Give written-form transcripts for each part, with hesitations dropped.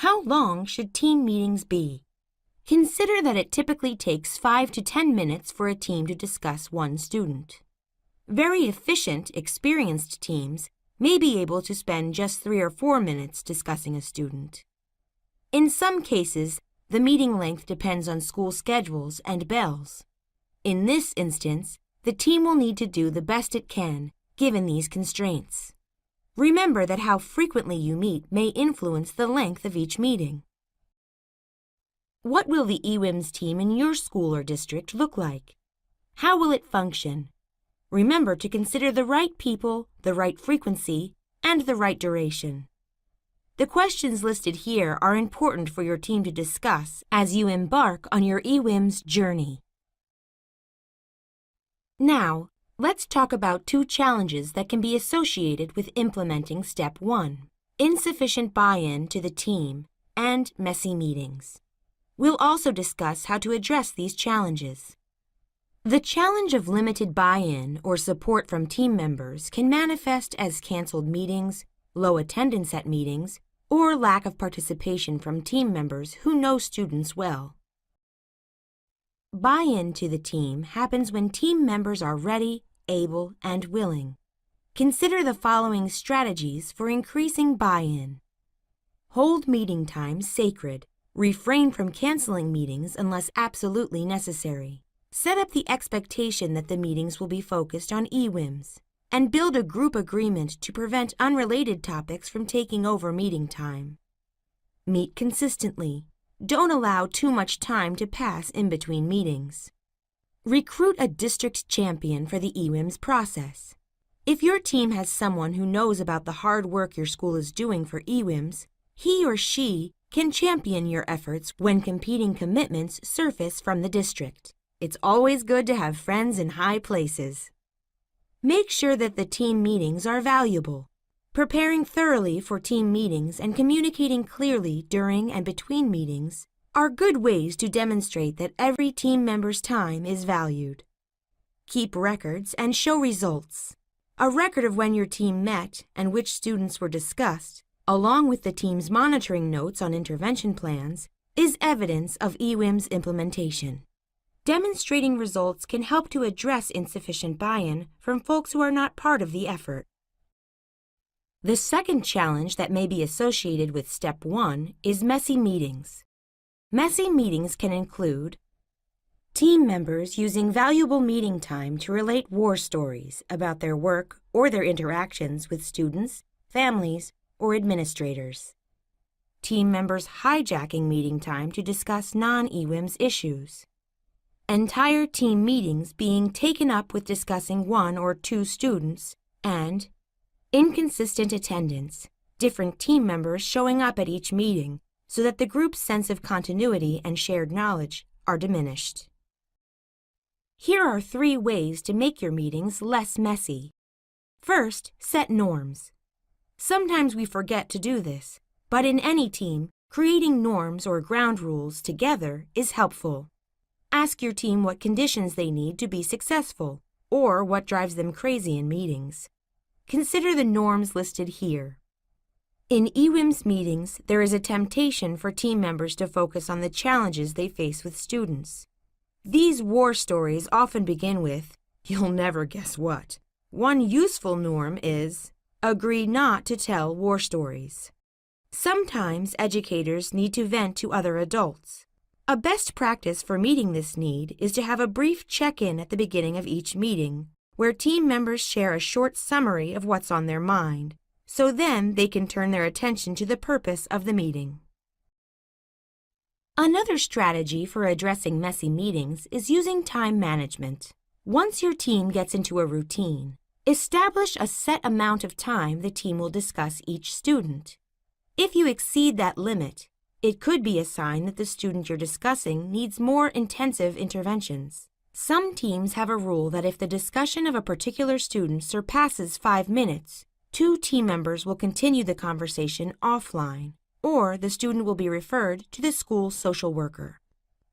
How long should team meetings be? Consider that it typically takes 5 to 10 minutes for a team to discuss one student. Very efficient, experienced teams may be able to spend just 3 or 4 minutes discussing a student. In some cases, the meeting length depends on school schedules and bells. In this instance, the team will need to do the best it can, given these constraints. Remember that how frequently you meet may influence the length of each meeting. What will the EWIMS team in your school or district look like? How will it function? Remember to consider the right people, the right frequency, and the right duration. The questions listed here are important for your team to discuss as you embark on your EWIMS journey. Now, let's talk about 2 challenges that can be associated with implementing Step 1, insufficient buy-in to the team and messy meetings. We'll also discuss how to address these challenges. The challenge of limited buy-in or support from team members can manifest as canceled meetings, low attendance at meetings, or lack of participation from team members who know students well. Buy-in to the team happens when team members are ready, able, and willing. Consider the following strategies for increasing buy-in. Hold meeting times sacred. Refrain from canceling meetings unless absolutely necessary. Set up the expectation that the meetings will be focused on EWIMS, and build a group agreement to prevent unrelated topics from taking over meeting time. Meet consistently. Don't allow too much time to pass in between meetings. Recruit a district champion for the EWIMS process. If your team has someone who knows about the hard work your school is doing for EWIMS, he or she can champion your efforts when competing commitments surface from the district. It's always good to have friends in high places. Make sure that the team meetings are valuable. Preparing thoroughly for team meetings and communicating clearly during and between meetings are good ways to demonstrate that every team member's time is valued. Keep records and show results. A record of when your team met and which students were discussed, along with the team's monitoring notes on intervention plans, is evidence of EWIMS implementation. Demonstrating results can help to address insufficient buy-in from folks who are not part of the effort. The second challenge that may be associated with Step 1 is messy meetings. Messy meetings can include team members using valuable meeting time to relate war stories about their work or their interactions with students, families, or administrators. Team members hijacking meeting time to discuss non-EWIMS issues. Entire team meetings being taken up with discussing 1 or 2 students, and inconsistent attendance, different team members showing up at each meeting so that the group's sense of continuity and shared knowledge are diminished. Here are 3 ways to make your meetings less messy. First, set norms. Sometimes we forget to do this, but in any team, creating norms or ground rules together is helpful. Ask your team what conditions they need to be successful, or what drives them crazy in meetings. Consider the norms listed here. In EWIMS meetings, there is a temptation for team members to focus on the challenges they face with students. These war stories often begin with, "You'll never guess what." One useful norm is, agree not to tell war stories. Sometimes educators need to vent to other adults. A best practice for meeting this need is to have a brief check-in at the beginning of each meeting, where team members share a short summary of what's on their mind, so then they can turn their attention to the purpose of the meeting. Another strategy for addressing messy meetings is using time management. Once your team gets into a routine, establish a set amount of time the team will discuss each student. If you exceed that limit, it could be a sign that the student you're discussing needs more intensive interventions. Some teams have a rule that if the discussion of a particular student surpasses 5 minutes, 2 team members will continue the conversation offline, or the student will be referred to the school's social worker.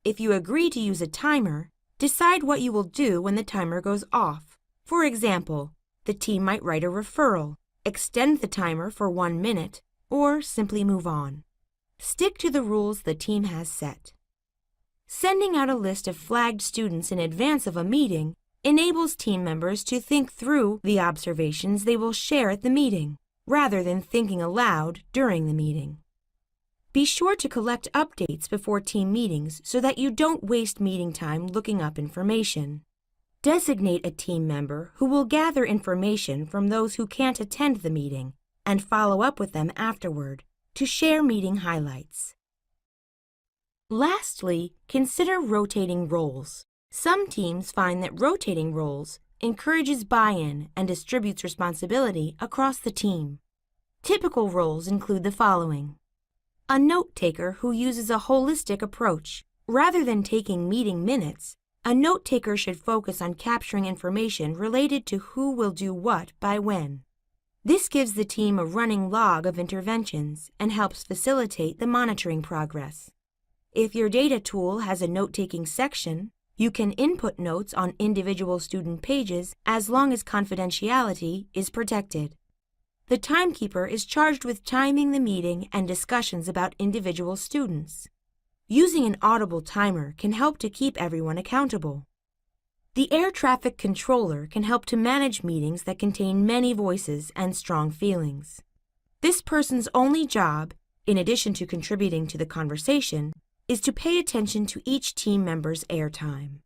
If you agree to use a timer, decide what you will do when the timer goes off. For example, the team might write a referral, extend the timer for 1 minute, or simply move on. Stick to the rules the team has set. Sending out a list of flagged students in advance of a meeting enables team members to think through the observations they will share at the meeting, rather than thinking aloud during the meeting. Be sure to collect updates before team meetings so that you don't waste meeting time looking up information. Designate a team member who will gather information from those who can't attend the meeting and follow up with them afterward to share meeting highlights. Lastly, consider rotating roles. Some teams find that rotating roles encourages buy-in and distributes responsibility across the team. Typical roles include the following: a note-taker who uses a holistic approach. Rather than taking meeting minutes, a note-taker should focus on capturing information related to who will do what by when. This gives the team a running log of interventions and helps facilitate the monitoring progress. If your data tool has a note-taking section, you can input notes on individual student pages as long as confidentiality is protected. The timekeeper is charged with timing the meeting and discussions about individual students. Using an audible timer can help to keep everyone accountable. The air traffic controller can help to manage meetings that contain many voices and strong feelings. This person's only job, in addition to contributing to the conversation, is to pay attention to each team member's airtime.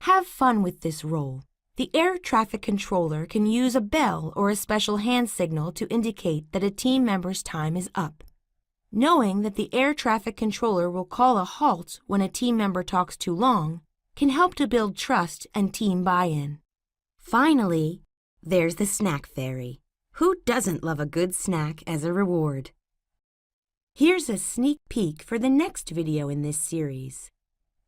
Have fun with this role. The air traffic controller can use a bell or a special hand signal to indicate that a team member's time is up. Knowing that the air traffic controller will call a halt when a team member talks too long can help to build trust and team buy-in. Finally, there's the snack fairy. Who doesn't love a good snack as a reward? Here's a sneak peek for the next video in this series.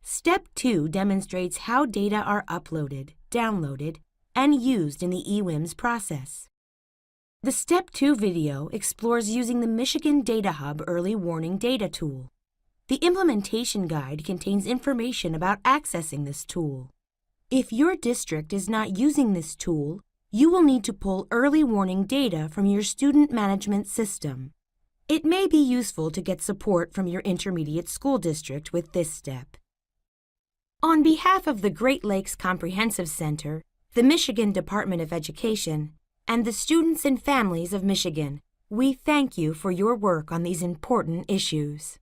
Step 2 demonstrates how data are uploaded, downloaded, and used in the EWIMS process. The Step 2 video explores using the Michigan Data Hub Early Warning Data Tool. The implementation guide contains information about accessing this tool. If your district is not using this tool, you will need to pull early warning data from your student management system. It may be useful to get support from your intermediate school district with this step. On behalf of the Great Lakes Comprehensive Center, the Michigan Department of Education, and the students and families of Michigan, we thank you for your work on these important issues.